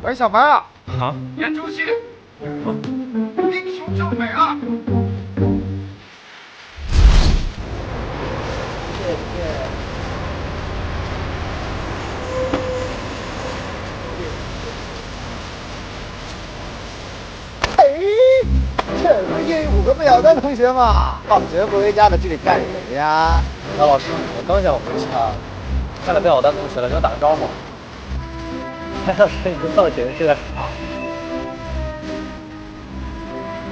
喂，小白啊！啊！演出戏，英雄救美啊！谢谢。哎，这不是5个秒的同学吗？放学不回家的，这里干什么呀？高老师，我刚想回家，看来被我当同学了，给我打个招呼。潘老师，你这造型是？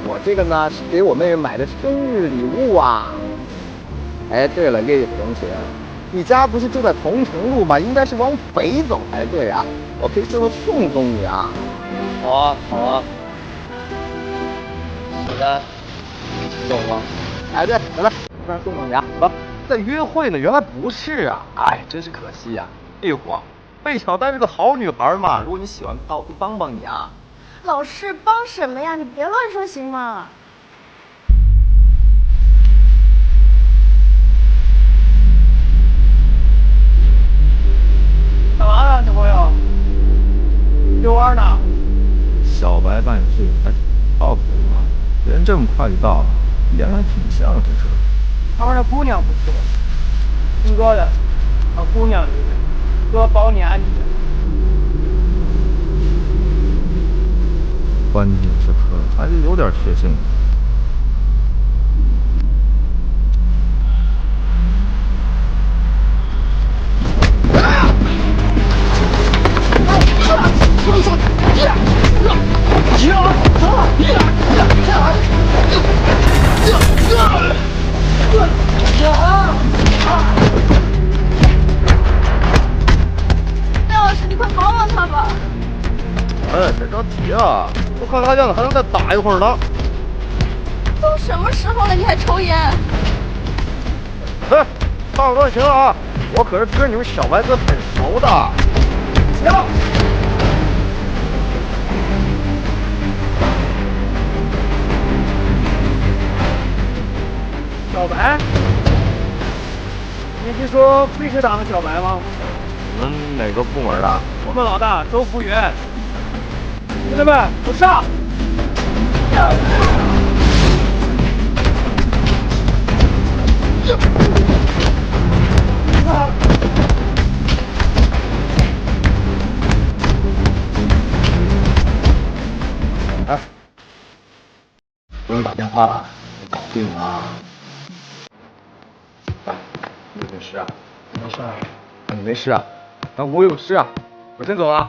我这个呢是给我妹妹买的生日礼物啊。哎，对了，叶同学，你家不是住在同城路吗？应该是往北走才对啊。我可以顺路送送你啊。好啊，好啊。你呢？送吗？哎，对，来了，不然送送你啊。走，在约会呢，原来不是啊。哎，真是可惜呀。玉皇，魏小丹是个好女孩嘛，如果你喜欢她，我可以帮帮你啊。老师帮什么呀？你别乱说行吗？干嘛呢，小朋友？遛弯呢？小白办事还靠谱吗？人这么快就到了，脸还挺像是这。他说那姑娘不错，听哥的，找姑娘哥保你安全。关键时刻还是有点确信。廖老师，你快帮帮他吧！哎，别着急啊，我看他样子还能再打一会儿呢。都什么时候了，你还抽烟？哎，差不多就行了啊，我可是跟你们小白哥很熟的。行。小白，你听说飞车党的小白吗？你们哪个部门的？我们老大周福元。兄弟们，都上！哎，不用打电话了，搞定了。哎，你没事啊？没事啊。你没事啊？那我有事啊，我先走了。